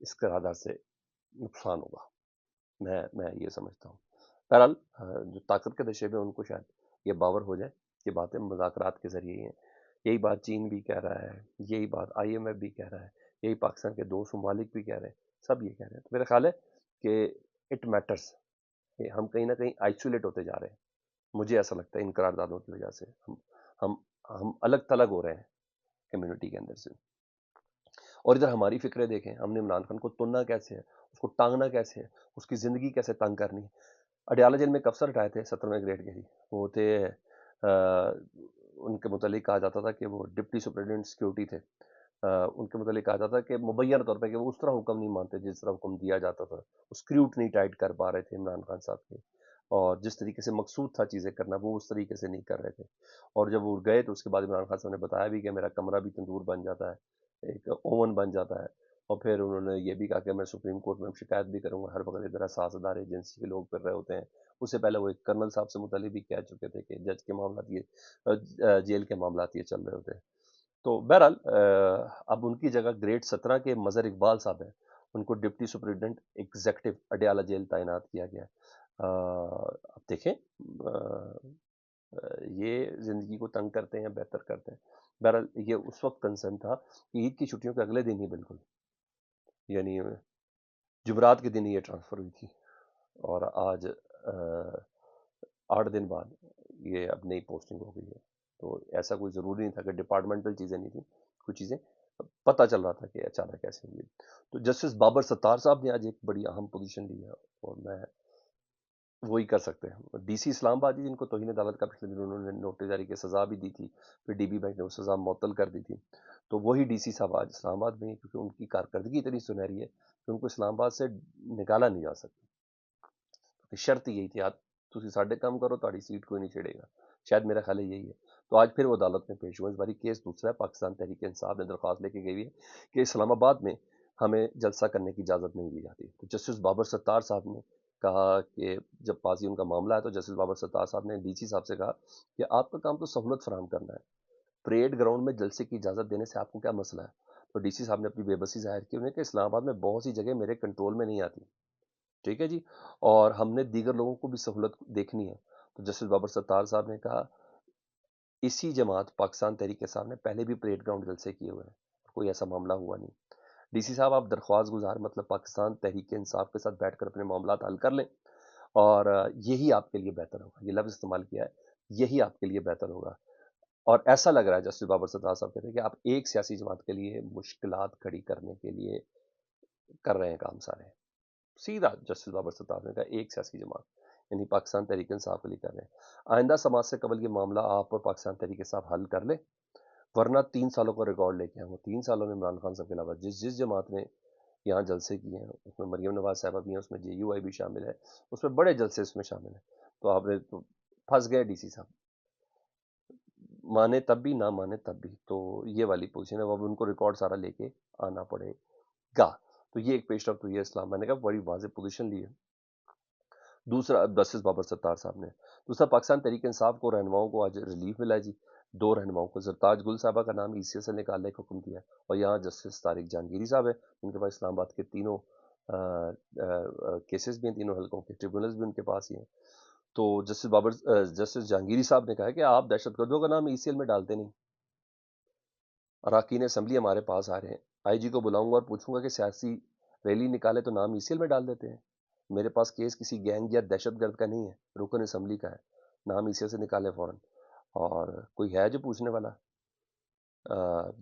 اس قرارداد سے نقصان ہوگا، میں یہ سمجھتا ہوں۔ بہرحال جو طاقت کے نشے میں ان کو شاید یہ باور ہو جائے کہ باتیں مذاکرات کے ذریعے ہی ہیں، یہی بات چین بھی کہہ رہا ہے، یہی بات IMF بھی کہہ رہا ہے، یہی پاکستان کے دوست ممالک بھی کہہ رہے ہیں، سب یہ کہہ رہے ہیں۔ تو میرا خیال ہے کہ اٹ میٹرس کہ ہم کہیں نہ کہیں آئسولیٹ ہوتے جا رہے ہیں، مجھے ایسا لگتا ہے ان قراردادوں کی وجہ سے ہم ہم الگ تھلگ ہو رہے ہیں کمیونٹی کے اندر سے۔ اور ادھر ہماری فکریں دیکھیں، ہم نے عمران خان کو تننا کیسے ہے، اس کو ٹانگنا کیسے ہے، اس کی زندگی کیسے تنگ کرنی ہے۔ اڈیالہ جیل میں ایک افسر ہٹائے تھے 17ویں گریڈ کے ہی، وہ تھے ان کے متعلق کہا جاتا تھا کہ وہ ڈپٹی سپرنٹینڈنٹ سیکورٹی تھے، ان کے متعلق کہا جاتا تھا کہ مبینہ طور پہ کہ وہ اس طرح حکم نہیں مانتے جس طرح حکم دیا جاتا تھا، وہ اسکریوٹنی ٹائٹ کر پا رہے تھے عمران خان صاحب کے، اور جس طریقے سے مقصود تھا چیزیں کرنا وہ اس طریقے سے نہیں کر رہے تھے۔ اور جب وہ گئے تو اس کے بعد عمران خان صاحب نے بتایا بھی کہ میرا کمرہ بھی تندور بن جاتا ہے، ایک اوون بن جاتا ہے، اور پھر انہوں نے یہ بھی کہا کہ میں سپریم کورٹ میں شکایت بھی کروں گا، ہر وقت ادھر اساس ادارے ایجنسی کے لوگ پھر رہے ہوتے ہیں۔ اس سے پہلے وہ ایک کرنل صاحب سے متعلق بھی کہہ چکے تھے کہ جج کے معاملات یہ جیل کے معاملات یہ چل رہے ہوتے ہیں۔ تو بہرحال اب ان کی جگہ گریڈ 17 کے مظہر اقبال صاحب ہیں، ان کو deputy superintendent executive Adiala jail تعینات کیا گیا۔ اب دیکھیں یہ زندگی کو تنگ کرتے ہیں یا بہتر کرتے ہیں۔ بہرحال یہ اس وقت کنسرن تھا کہ عید کی چھٹیوں کے اگلے دن ہی بالکل، یعنی جمعرات کے دن ہی یہ ٹرانسفر ہوئی تھی، اور آج 8 دن بعد یہ اب نئی پوسٹنگ ہو گئی ہے۔ تو ایسا کوئی ضروری نہیں تھا کہ ڈپارٹمنٹل چیزیں نہیں تھیں، کچھ چیزیں پتہ چل رہا تھا کہ اچانک کیسے ہوئی۔ تو جسٹس بابر ستار صاحب نے آج ایک بڑی اہم پوزیشن لی ہے، اور میں وہی کر سکتے ہیں۔ ڈی سی اسلام آباد جن کو توہین عدالت کا پچھلے دن انہوں نے نوٹس جاری کی، سزا بھی دی تھی، پھر ڈی بی بینک نے وہ سزا معطل کر دی تھی، تو وہی ڈی سی صاحب آج اسلام آباد میں ہیں، کیونکہ ان کی کارکردگی اتنی سنہری ہے کہ ان کو اسلام آباد سے نکالا نہیں جا سکتا، کیونکہ شرط یہی تھی آپ تسی ساڈے کام کرو تہاڈی سیٹ کوئی نہیں چھڑے گا، شاید میرا خیال ہے یہی ہے۔ تو آج پھر وہ عدالت میں پیش ہوا، اس باری کیس دوسرا ہے۔ پاکستان تحریک انصاف نے درخواست لے کے گئی ہے کہ اسلام آباد میں ہمیں جلسہ کرنے کی اجازت نہیں دی جاتی۔ تو جسٹس بابر ستار صاحب نے کہا کہ جب پاسی ان کا معاملہ ہے تو جسٹس بابر ستار صاحب نے ڈی سی صاحب سے کہا کہ آپ کا کام تو سہولت فراہم کرنا ہے، پریڈ گراؤنڈ میں جلسے کی اجازت دینے سے آپ کو کیا مسئلہ ہے؟ تو ڈی سی صاحب نے اپنی بے بسی ظاہر کی انہیں کہ اسلام آباد میں بہت سی جگہ میرے کنٹرول میں نہیں آتی، ٹھیک ہے جی، اور ہم نے دیگر لوگوں کو بھی سہولت دیکھنی ہے۔ تو جسٹس بابر ستار صاحب نے کہا اسی جماعت پاکستان تحریک کے سامنے پہلے بھی پریڈ گراؤنڈ جلسے کیے ہوئے ہیں، کوئی ایسا معاملہ ہوا نہیں۔ ڈی سی صاحب آپ درخواست گزار مطلب پاکستان تحریک انصاف کے ساتھ بیٹھ کر اپنے معاملات حل کر لیں، اور یہی آپ کے لیے بہتر ہوگا، یہ لفظ استعمال کیا ہے، یہی آپ کے لیے بہتر ہوگا۔ اور ایسا لگ رہا ہے جسٹس بابر ستار صاحب کہتے ہیں کہ آپ ایک سیاسی جماعت کے لیے مشکلات کھڑی کرنے کے لیے کر رہے ہیں کام سارے، سیدھا جسٹس بابر ستار نے کہا ایک سیاسی جماعت یعنی پاکستان تحریک انصاف کے لیے کر رہے ہیں۔ آئندہ سماج سے قبل یہ معاملہ آپ اور پاکستان تحریک انصاف حل کر لیں، ورنہ 3 سالوں کا ریکارڈ لے کے آئیں۔ وہ 3 سالوں میں عمران خان صاحب کے علاوہ جس جماعت نے یہاں جلسے کیے ہیں، اس میں مریم نواز صاحبہ بھی ہیں، اس میں JUI بھی شامل ہے، اس میں بڑے جلسے اس میں شامل ہیں۔ تو آپ نے تو پھنس گئے ڈی سی صاحب، مانے تب بھی نہ مانے تب بھی، تو یہ والی پوزیشن ہے، اب ان کو ریکارڈ سارا لے کے آنا پڑے گا۔ تو یہ ایک پیش رفت ہوئی ہے اسلام، میں نے کہا بڑی واضح پوزیشن لی ہے۔ دوسرا جسٹس بابر ستار صاحب نے دوسرا پاکستان تحریک انصاف کو رہنماؤں کو آج ریلیف ملا ہے جی، 2 رہنماؤں کو زرتاج گل صاحبہ کا نام ECA سے نکالنے کا حکم دیا ہے، اور یہاں جسٹس طارق جہانگیری صاحب ہیں، ان کے پاس اسلام آباد کے تینوں کیسز بھی ہیں، تینوں حلقوں کے ٹریبونلز بھی ان کے پاس ہی ہیں۔ تو جسٹس جہانگیری صاحب نے کہا ہے کہ آپ دہشت گردوں کا نام ECL میں ڈالتے نہیں، اراکین اسمبلی ہمارے پاس آ رہے ہیں، IG کو بلاؤں گا اور پوچھوں گا کہ سیاسی ریلی نکالے تو نام ECL میں ڈال دیتے ہیں، میرے پاس کیس کسی گینگ یا دہشت گرد کا نہیں ہے، رکن اسمبلی کا ہے، نام ECL سے نکالے فوراً، اور کوئی ہے جو پوچھنے والا؟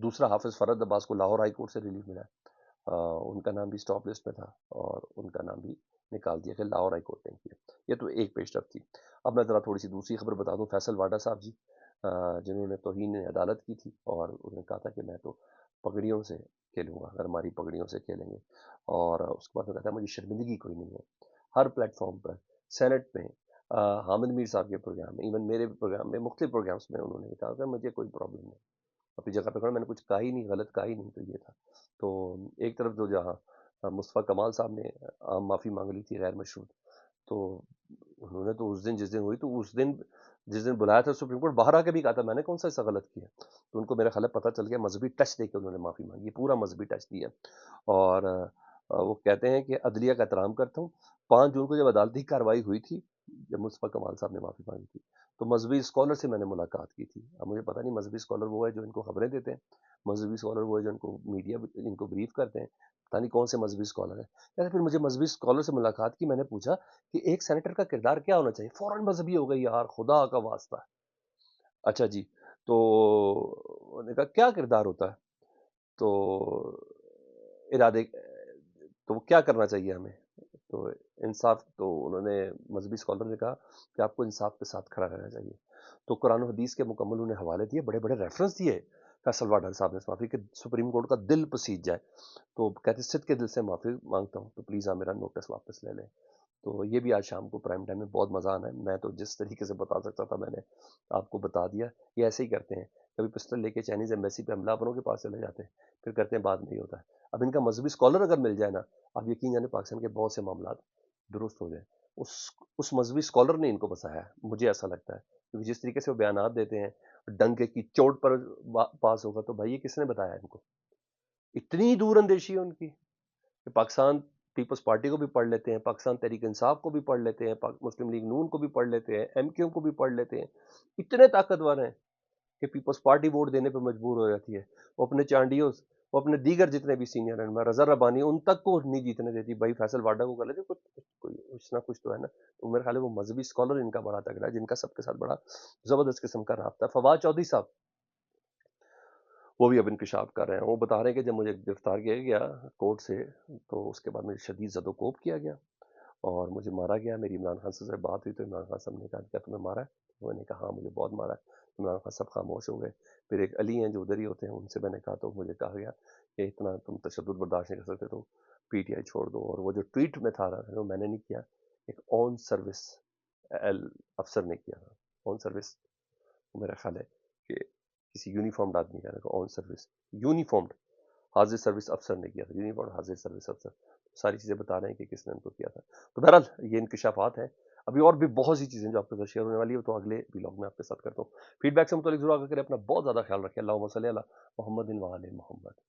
دوسرا حافظ فرد عباس کو لاہور ہائی کورٹ سے ریلیف ملا ہے، ان کا نام بھی اسٹاپ لسٹ میں تھا، اور ان کا نام بھی نکال دیا کہ لاہور ہائی کورٹ نے کیا۔ یہ تو ایک پیش رفت تھی۔ اب میں ذرا تھوڑی سی دوسری خبر بتا دوں۔ فیصل واڈا صاحب جی، جنہوں نے توہین عدالت کی تھی، اور انہوں نے کہا تھا کہ میں تو پگڑیوں سے کھیلوں گا، اگر ہماری پگڑیوں سے کھیلیں گے، اور اس کے بعد وہ کہتا ہے مجھے شرمندگی کوئی نہیں ہے۔ ہر پلیٹ فارم پر، سینٹ میں، حامد میر صاحب کے پروگرام میں، ایون میرے پروگرام میں، مختلف پروگرامس میں انہوں نے کہا کہ مجھے کوئی پرابلم نہیں، اپنی جگہ پہ کھڑا، میں نے کچھ کہا ہی نہیں، غلط کہا ہی نہیں، تو یہ تھا۔ تو ایک طرف جو جہاں مصطفیٰ کمال صاحب نے عام معافی مانگ لی تھی غیر مشروط، تو انہوں نے تو اس دن جس دن ہوئی تو اس دن جس دن بلایا تھا سپریم کورٹ باہر آ کے بھی کہا تھا میں نے کون سا ایسا غلط کیا، تو ان کو میرا خیال ہے پتہ چل گیا، مذہبی ٹچ دے کے انہوں نے معافی مانگی، پورا مذہبی ٹچ دیا۔ اور وہ کہتے ہیں کہ عدلیہ کا احترام کرتا ہوں، 5 جون کو جب عدالتی کارروائی ہوئی تھی، جب مصطفیٰ کمال صاحب نے معافی مانگی تھی، تو مذہبی اسکالر سے میں نے ملاقات کی تھی۔ اب مجھے پتہ نہیں مذہبی اسکالر وہ ہے جو ان کو خبریں دیتے ہیں، مذہبی اسکالر وہ ہے جو ان کو میڈیا ان کو بریف کرتے ہیں، پتہ نہیں کون سے مذہبی اسکالر ہیں۔ کہتے پھر مجھے مذہبی اسکالر سے ملاقات کی، میں نے پوچھا کہ ایک سینیٹر کا کردار کیا ہونا چاہیے، فوراً مذہبی ہو گئی، یار خدا کا واسطہ ہے۔ اچھا جی، تو انہوں نے کہا کیا کردار ہوتا ہے، تو ارادے، تو کیا کرنا چاہیے ہمیں، تو انصاف، تو انہوں نے مذہبی اسکالر نے کہا کہ آپ کو انصاف کے ساتھ کھڑا رہنا چاہیے، تو قرآن و حدیث کے مکمل انہیں حوالے دیے، بڑے بڑے ریفرنس دیے فیصل واڈر صاحب نے معافی کہ سپریم کورٹ کا دل پسیج جائے، تو کہتے صدق کے دل سے معافی مانگتا ہوں، تو پلیز آپ میرا نوٹس واپس لے لیں۔ تو یہ بھی آج شام کو پرائم ٹائم میں بہت مزہ آنا ہے، میں تو جس طریقے سے بتا سکتا تھا میں نے آپ کو بتا دیا۔ یہ ایسے ہی کرتے ہیں، کبھی پسٹل لے کے چائنیز ایمبیسی پہ حملہ اپنوں کے پاس چلے جاتے ہیں، پھر کرتے ہیں بعد میں ہی ہوتا ہے۔ اب ان کا مذہبی اسکالر اگر مل جائے نا، آپ یقین جانے پاکستان کے بہت سے معاملات درست ہو جائیں، اس اس مذہبی اسکالر نے ان کو بسایا ہے، مجھے ایسا لگتا ہے، کیونکہ جس طریقے سے وہ بیانات دیتے ہیں ڈنکے کی چوٹ پر پاس ہوگا، تو بھائی یہ کس نے بتایا ان کو، اتنی دور اندیشی ہے ان کی کہ پاکستان پیپلز پارٹی کو بھی پڑھ لیتے ہیں، پاکستان تحریک انصاف کو بھی پڑھ لیتے ہیں، مسلم لیگ نون کو بھی پڑھ لیتے ہیں، ایم کیو کو بھی پڑھ لیتے ہیں، اتنے طاقتور ہیں کہ پیپلز پارٹی ووٹ دینے پہ مجبور ہو جاتی ہے، وہ اپنے چانڈیوز، وہ اپنے دیگر جتنے بھی سینئر ہیں، میں رضا ربانی ان تک کو نہیں جیتنے دیتی، بھائی فیصل واڈا کو کر لیتے، کچھ نہ کچھ تو ہے نا۔ تو میرے خیال ہے وہ مذہبی اسکالر ان کا بڑا تگڑا ہے، جن کا سب کے ساتھ بڑا زبردست قسم کا رابطہ ہے۔ فواد چودھری صاحب وہ بھی اب انکشاف کر رہے ہیں، وہ بتا رہے ہیں کہ جب مجھے گرفتار کیا گیا کورٹ سے، تو اس کے بعد مجھے شدید زد و کوب کیا گیا اور مجھے مارا گیا۔ میری عمران خان سے بات ہوئی تو عمران خان صاحب نے کہا کیا تمہیں مارا ہے، میں نے کہا ہاں مجھے بہت مارا ہے۔ عمران خان صاحب خاموش ہو گئے، پھر ایک علی ہیں جو ادھر ہی ہوتے ہیں، ان سے میں نے کہا تو مجھے کہا گیا کہ اتنا تم تشدد برداشت نہیں کر سکتے تو پی ٹی آئی چھوڑ دو، اور وہ جو ٹویٹ میں تھا وہ میں نے نہیں کیا، ایک آن سروس افسر نے کیا تھا، آن سروس، میرا خیال ہے کہ کسی یونیفارمڈ آدمی کا آن سروس، یونیفارمڈ حاضر سروس افسر نے کیا تھا، یونیفارم حاضر سروس افسر، ساری چیزیں بتا رہے ہیں کہ کس نے ان کو کیا تھا۔ تو بہرحال یہ انکشافات ہیں، ابھی اور بھی بہت سی چیزیں جو آپ کے ساتھ شیئر ہونے والی ہے، تو اگلے ولاگ میں آپ کے ساتھ کرتا ہوں۔ فیڈ بیک سے متعلق ضرور آگے کریں، اپنا بہت زیادہ خیال رکھیں۔ اللہم صلی علی محمد و آل محمد۔